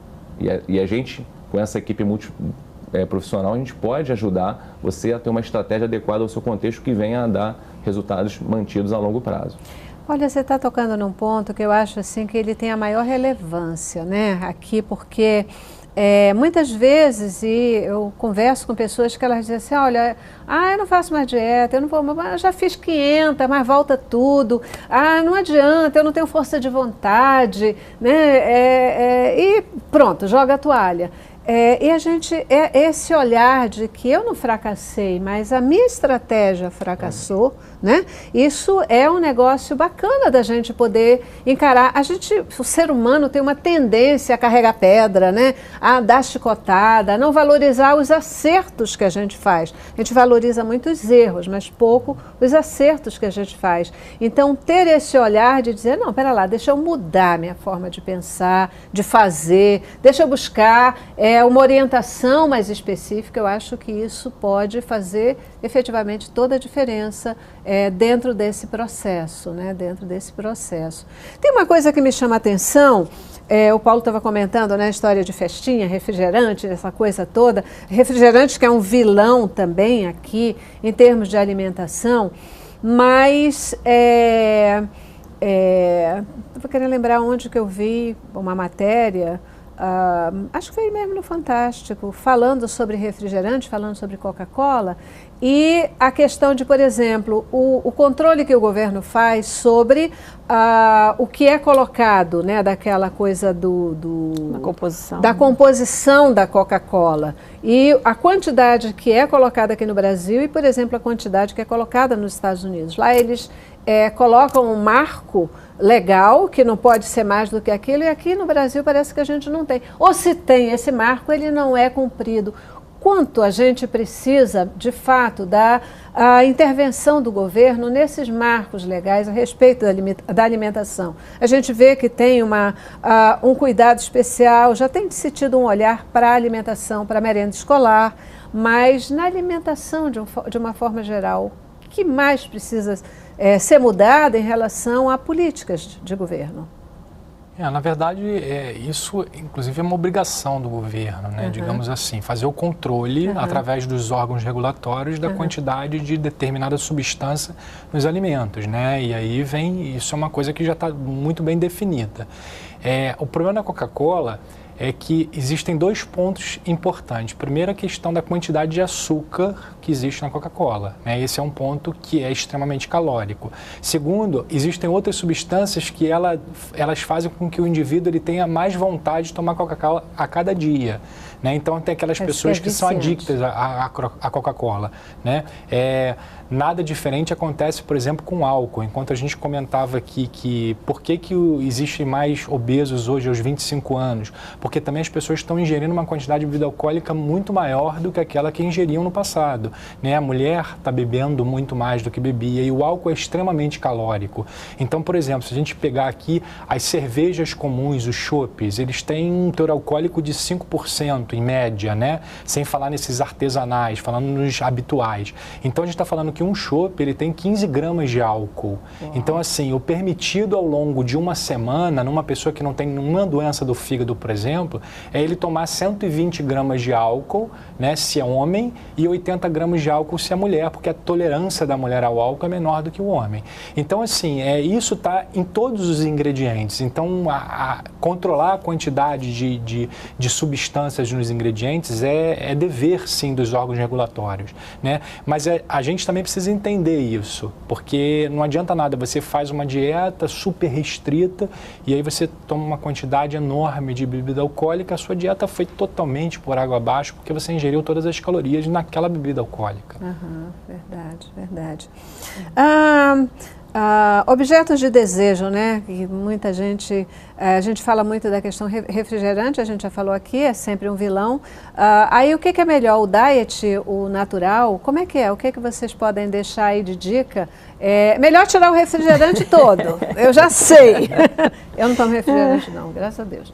E a gente, com essa equipe profissional, a gente pode ajudar você a ter uma estratégia adequada ao seu contexto que venha a dar resultados mantidos a longo prazo. Olha, você está tocando num ponto que eu acho assim que ele tem a maior relevância, né, aqui, porque muitas vezes eu converso com pessoas que elas dizem assim, olha, eu não faço mais dieta, eu não vou, eu já fiz 500, mas volta tudo, não adianta, eu não tenho força de vontade, né, e pronto, joga a toalha. E a gente, esse olhar de que eu não fracassei, mas a minha estratégia fracassou, né? Isso é um negócio bacana da gente poder encarar. O ser humano tem uma tendência a carregar pedra, né? A dar chicotada, a não valorizar os acertos que a gente faz. A gente valoriza muito os erros, mas pouco os acertos que a gente faz. Então, ter esse olhar de dizer, não, pera lá, deixa eu mudar minha forma de pensar, de fazer, deixa eu buscar uma orientação mais específica, eu acho que isso pode fazer efetivamente toda a diferença dentro desse processo, né? Dentro desse processo. Tem uma coisa que me chama a atenção, o Paulo estava comentando, né, a história de festinha, refrigerante, essa coisa toda, refrigerante que é um vilão também aqui em termos de alimentação, mas estou querendo lembrar onde que eu vi uma matéria, acho que foi mesmo no Fantástico, falando sobre refrigerante, falando sobre Coca-Cola, e a questão de, por exemplo, o controle que o governo faz sobre o que é colocado, né, daquela coisa da composição da Coca-Cola, e a quantidade que é colocada aqui no Brasil e, por exemplo, a quantidade que é colocada nos Estados Unidos. Lá eles colocam um marco legal, que não pode ser mais do que aquilo, e aqui no Brasil parece que a gente não tem. Ou se tem esse marco, ele não é cumprido. Quanto a gente precisa, de fato, da intervenção do governo nesses marcos legais a respeito da alimentação. A gente vê que tem um cuidado especial, já tem se tido um olhar para a alimentação, para a merenda escolar, mas na alimentação, de uma forma geral, o que mais precisa ser mudado em relação a políticas de governo? Na verdade, isso inclusive é uma obrigação do governo, né? Digamos assim, fazer o controle através dos órgãos regulatórios da quantidade de determinada substância nos alimentos, né? E aí isso é uma coisa que já está muito bem definida. O problema da Coca-Cola é que existem dois pontos importantes. Primeiro, a questão da quantidade de açúcar que existe na Coca-Cola, né? Esse é um ponto que é extremamente calórico. Segundo, existem outras substâncias que elas fazem com que o indivíduo ele tenha mais vontade de tomar Coca-Cola a cada dia, né? Então, tem aquelas pessoas que são adictas à Coca-Cola, né? Nada diferente acontece, por exemplo, com álcool. Enquanto a gente comentava aqui que por que existem mais obesos hoje aos 25 anos? Porque também as pessoas estão ingerindo uma quantidade de bebida alcoólica muito maior do que aquela que ingeriam no passado, né? A mulher está bebendo muito mais do que bebia e o álcool é extremamente calórico. Então, por exemplo, se a gente pegar aqui as cervejas comuns, os chopes, eles têm um teor alcoólico de 5% em média, né? Sem falar nesses artesanais, falando nos habituais. Então, a gente está falando que um chopp, ele tem 15 gramas de álcool. Uau. Então, assim, o permitido ao longo de uma semana, numa pessoa que não tem nenhuma doença do fígado, por exemplo, é ele tomar 120 gramas de álcool, né, se é homem, e 80 gramas de álcool se é mulher, porque a tolerância da mulher ao álcool é menor do que o homem. Então, assim, isso está em todos os ingredientes. Então, controlar a quantidade de substâncias nos ingredientes é dever, sim, dos órgãos regulatórios, né? Mas a gente também precisa entender isso, porque não adianta nada, você faz uma dieta super restrita e aí você toma uma quantidade enorme de bebida alcoólica, a sua dieta foi totalmente por água abaixo, porque você ingeriu todas as calorias naquela bebida alcoólica. Verdade. Objetos de desejo, né? Que muita gente, a gente fala muito da questão refrigerante, a gente já falou aqui, é sempre um vilão. Aí o que é melhor, o diet, o natural? Como é que é? O que vocês podem deixar aí de dica? Melhor tirar o refrigerante todo, eu já sei. Eu não tomo refrigerante não, graças a Deus.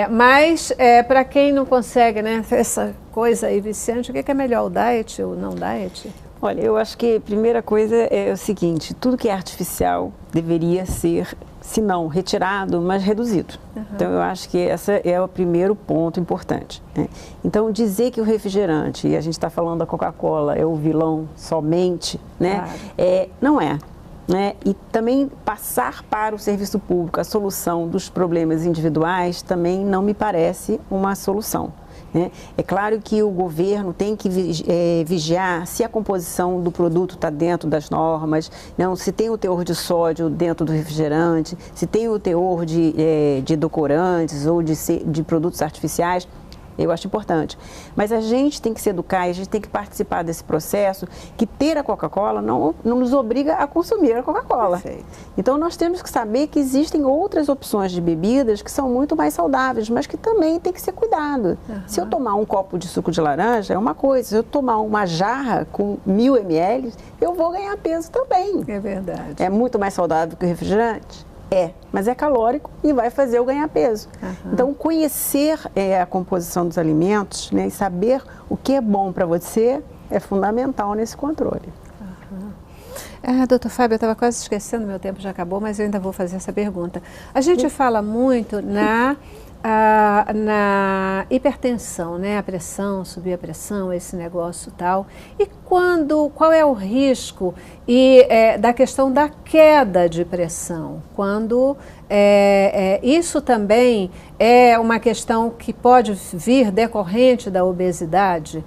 Mas para quem não consegue, né, essa coisa aí viciante, o que é melhor, o diet ou não diet? Olha, eu acho que a primeira coisa é o seguinte, tudo que é artificial deveria ser, se não retirado, mas reduzido. Então, eu acho que esse é o primeiro ponto importante, né? Então, dizer que o refrigerante, e a gente está falando da Coca-Cola, é o vilão somente, né? Claro. Não é. Né? E também passar para o serviço público a solução dos problemas individuais também não me parece uma solução. Né? É claro que o governo tem que vigiar se a composição do produto está dentro das normas, não, se tem o teor de sódio dentro do refrigerante, se tem o teor de edulcorantes ou de produtos artificiais. Eu acho importante. Mas a gente tem que se educar e a gente tem que participar desse processo, que ter a Coca-Cola não nos obriga a consumir a Coca-Cola. Então, nós temos que saber que existem outras opções de bebidas que são muito mais saudáveis, mas que também tem que ser cuidado. Se eu tomar um copo de suco de laranja, é uma coisa. Se eu tomar uma jarra com 1000 ml, eu vou ganhar peso também. É verdade. É muito mais saudável que o refrigerante? Mas é calórico e vai fazer eu ganhar peso. Então, conhecer a composição dos alimentos, né, e saber o que é bom para você é fundamental nesse controle. Doutor Fábio, eu estava quase esquecendo, meu tempo já acabou, mas eu ainda vou fazer essa pergunta. A gente fala muito na hipertensão, né? A pressão, subir a pressão, esse negócio tal. E qual é o risco da questão da queda de pressão? Quando isso também é uma questão que pode vir decorrente da obesidade,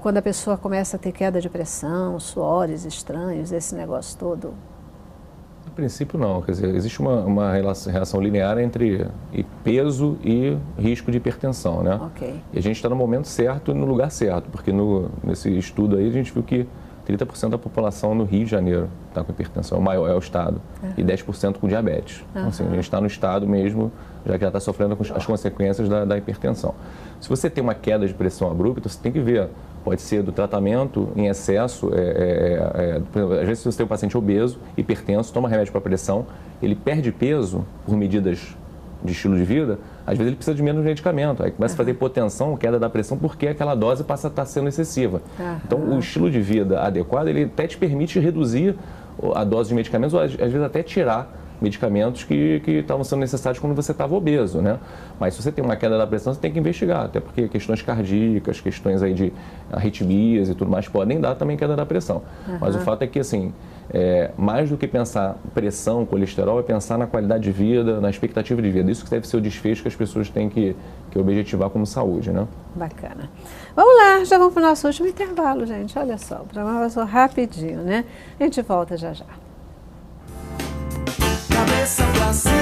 quando a pessoa começa a ter queda de pressão, suores estranhos, esse negócio todo? No princípio não, quer dizer, existe uma relação linear entre peso e risco de hipertensão, né? Okay. E a gente está no momento certo e no lugar certo, porque nesse estudo aí a gente viu que 30% da população no Rio de Janeiro está com hipertensão, é o estado, e 10% com diabetes. Então, assim, a gente está no estado mesmo, já que já está sofrendo com as consequências da hipertensão. Se você tem uma queda de pressão abrupta, você tem que ver, pode ser do tratamento em excesso, às vezes se você tem um paciente obeso, hipertenso, toma remédio para pressão, ele perde peso por medidas de estilo de vida, às vezes ele precisa de menos medicamento, aí começa a fazer hipotensão, queda da pressão, porque aquela dose passa a estar sendo excessiva. Então, o estilo de vida adequado, ele até te permite reduzir a dose de medicamentos, ou às vezes até tirar medicamentos que estavam sendo necessários quando você estava obeso, né? Mas se você tem uma queda da pressão, você tem que investigar, até porque questões cardíacas, questões aí de arritmias e tudo mais podem dar também queda da pressão. Mas o fato é que, assim, mais do que pensar pressão, colesterol, é pensar na qualidade de vida, na expectativa de vida. Isso que deve ser o desfecho que as pessoas têm que objetivar como saúde, né? Bacana. Vamos lá, já vamos para o nosso último intervalo, gente. Olha só, o programa passou rapidinho, né? A gente volta já já. Cabeça pra cima.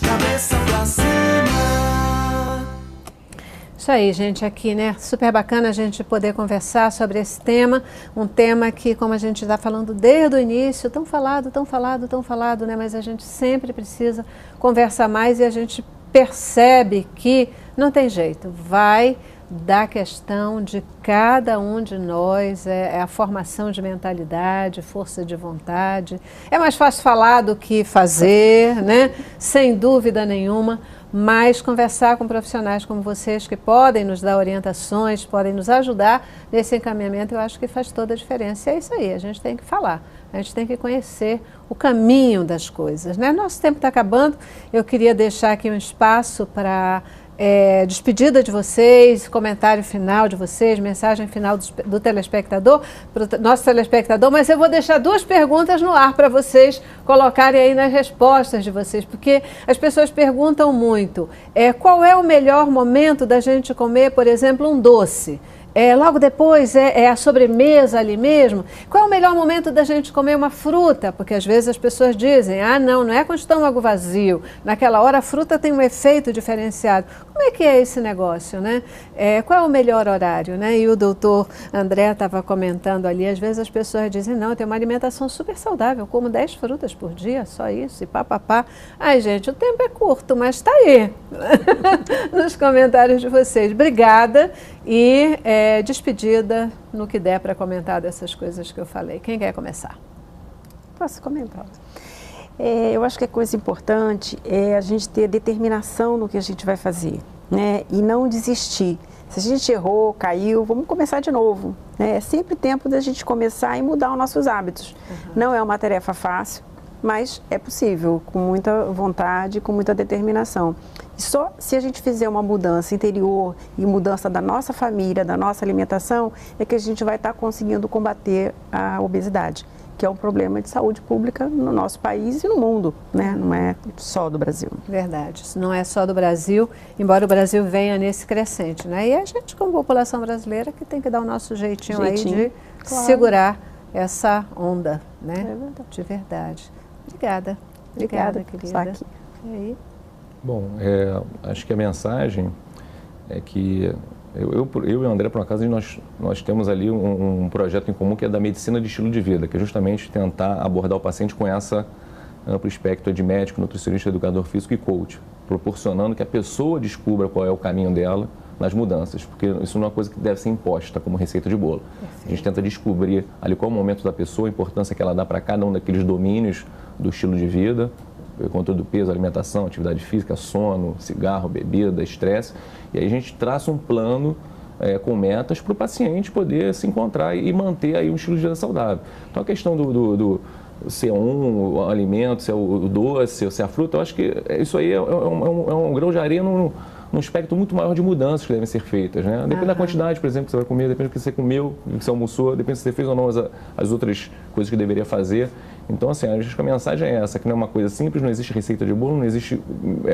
Cabeça pra cima. Isso aí, gente, aqui, né? Super bacana a gente poder conversar sobre esse tema, um tema que, como a gente está falando desde o início, tão falado, né? Mas a gente sempre precisa conversar mais e a gente percebe que não tem jeito, vai da questão de cada um de nós, é a formação de mentalidade, força de vontade. É mais fácil falar do que fazer, né? Sem dúvida nenhuma, mas conversar com profissionais como vocês que podem nos dar orientações, podem nos ajudar nesse encaminhamento, eu acho que faz toda a diferença. E é isso aí, a gente tem que falar, a gente tem que conhecer o caminho das coisas, né? Nosso tempo está acabando, eu queria deixar aqui um espaço para despedida de vocês, comentário final de vocês, mensagem final do telespectador, para o nosso telespectador, mas eu vou deixar 2 perguntas no ar para vocês colocarem aí nas respostas de vocês, porque as pessoas perguntam muito, qual é o melhor momento da gente comer, por exemplo, um doce? Logo depois a sobremesa ali mesmo? Qual é o melhor momento da gente comer uma fruta? Porque às vezes as pessoas dizem, não é com o estômago vazio, naquela hora a fruta tem um efeito diferenciado. Como é que é esse negócio, né? Qual é o melhor horário, né? E o doutor André estava comentando ali, às vezes as pessoas dizem, não, eu tenho uma alimentação super saudável, eu como 10 frutas por dia, só isso, e papapá. Ai, gente, o tempo é curto, mas está aí, nos comentários de vocês. Obrigada e despedida no que der para comentar dessas coisas que eu falei. Quem quer começar? Posso comentar? Eu acho que a coisa importante é a gente ter determinação no que a gente vai fazer, né? E não desistir. Se a gente errou, caiu, vamos começar de novo, né? É sempre tempo da gente começar e mudar os nossos hábitos. Não é uma tarefa fácil, mas é possível, com muita vontade, com muita determinação. E só se a gente fizer uma mudança interior e mudança da nossa família, da nossa alimentação, é que a gente vai estar conseguindo combater a obesidade, que é um problema de saúde pública no nosso país e no mundo, né? Não é só do Brasil. Verdade, isso não é só do Brasil, embora o Brasil venha nesse crescente, né? E a gente, como população brasileira, que tem que dar o nosso jeitinho aí de segurar essa onda, né? É verdade. De verdade. Obrigada, querida. Estar aqui. E aí? Bom, acho que a mensagem é que eu e o André, por acaso, nós temos ali um projeto em comum que é da medicina de estilo de vida, que é justamente tentar abordar o paciente com essa amplo espectro de médico, nutricionista, educador físico e coach, proporcionando que a pessoa descubra qual é o caminho dela nas mudanças, porque isso não é uma coisa que deve ser imposta como receita de bolo. Perfeito. A gente tenta descobrir ali qual é o momento da pessoa, a importância que ela dá para cada um daqueles domínios do estilo de vida, controle do peso, alimentação, atividade física, sono, cigarro, bebida, estresse. E aí a gente traça um plano com metas para o paciente poder se encontrar e manter aí um estilo de vida saudável. Então a questão se é o alimento, se é o doce, se é a fruta, eu acho que isso aí é um grão de areia num espectro muito maior de mudanças que devem ser feitas, né? Depende da quantidade, por exemplo, que você vai comer, depende do que você comeu, do que você almoçou, depende se você fez ou não as outras coisas que deveria fazer. Então, assim, acho que a mensagem é essa, que não é uma coisa simples, não existe receita de bolo, não existe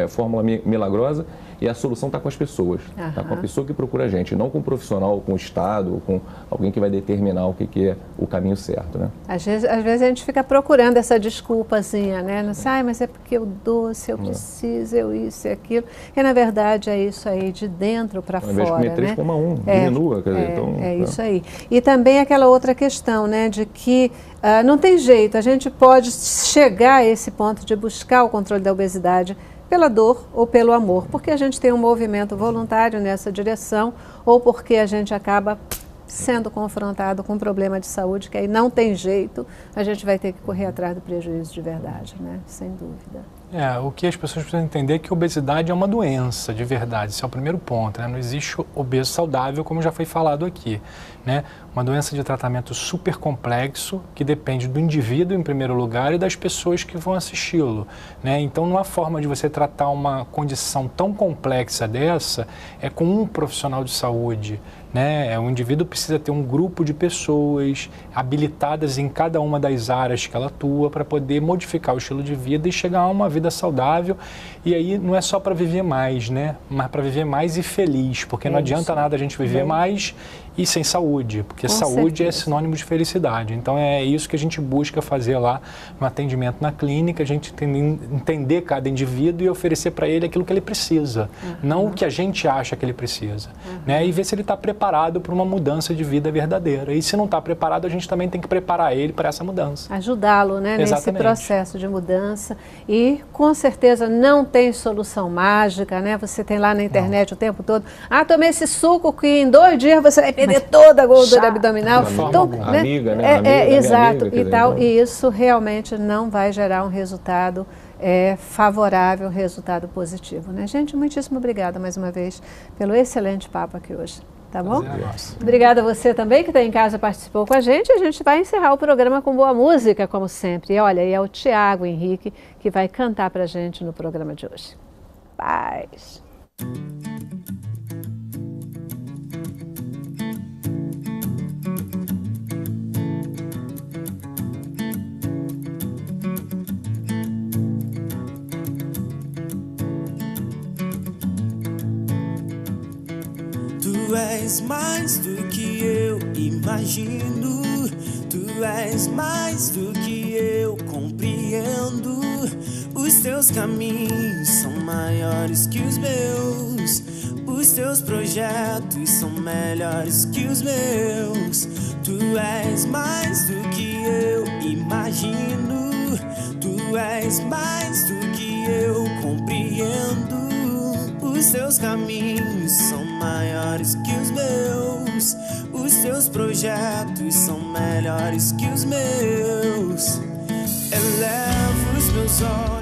fórmula milagrosa, e a solução está com as pessoas, está com a pessoa que procura a gente, não com o profissional, com o Estado, com alguém que vai determinar o que é o caminho certo, né? Às vezes a gente fica procurando essa desculpazinha, né? Não sei, mas é porque eu doce, eu preciso, eu isso e aquilo. E, na verdade, é isso aí, de dentro para fora, né? Ao invés de comer 3, coma 1, diminua, quer dizer, então... É isso aí. E também aquela outra questão, né, de que não tem jeito, a gente pode chegar a esse ponto de buscar o controle da obesidade pela dor ou pelo amor, porque a gente tem um movimento voluntário nessa direção ou porque a gente acaba sendo confrontado com um problema de saúde que aí não tem jeito, a gente vai ter que correr atrás do prejuízo de verdade, né? Sem dúvida. O que as pessoas precisam entender é que a obesidade é uma doença de verdade, esse é o primeiro ponto, né? Não existe obeso saudável, como já foi falado aqui, né? Uma doença de tratamento super complexo, que depende do indivíduo em primeiro lugar e das pessoas que vão assisti-lo, né? Então, não há forma de você tratar uma condição tão complexa dessa com um profissional de saúde, né? O indivíduo precisa ter um grupo de pessoas habilitadas em cada uma das áreas que ela atua para poder modificar o estilo de vida e chegar a uma vida saudável. E aí não é só para viver mais, né? Mas para viver mais e feliz, porque não adianta nada a gente viver mais e sem saúde, porque saúde é sinônimo de felicidade. Então é isso que a gente busca fazer lá no atendimento na clínica, a gente entender cada indivíduo e oferecer para ele aquilo que ele precisa, não o que a gente acha que ele precisa, né? E ver se ele está preparado para uma mudança de vida verdadeira. E se não está preparado, a gente também tem que preparar ele para essa mudança. Ajudá-lo, né, nesse processo de mudança. E com certeza não tem solução mágica, né? Você tem lá na internet o tempo todo, tomei esse suco que em 2 dias você vai perder toda a gordura abdominal. Então, né? Amiga, né? Exato, amiga, e tal. E isso realmente não vai gerar um resultado favorável, resultado positivo, né? Gente, muitíssimo obrigada mais uma vez pelo excelente papo aqui hoje. Tá bom? Obrigada a você também que está em casa, participou com a gente. A gente vai encerrar o programa com boa música, como sempre. E olha, é o Tiago Henrique que vai cantar para a gente no programa de hoje. Paz! Tu és mais do que eu imagino, tu és mais do que eu compreendo. Os teus caminhos são maiores que os meus, os teus projetos são melhores que os meus. Tu és mais do que eu imagino, tu és mais do que eu compreendo. Os teus caminhos são maiores que os meus, os teus projetos são melhores que os meus. Elevo os meus olhos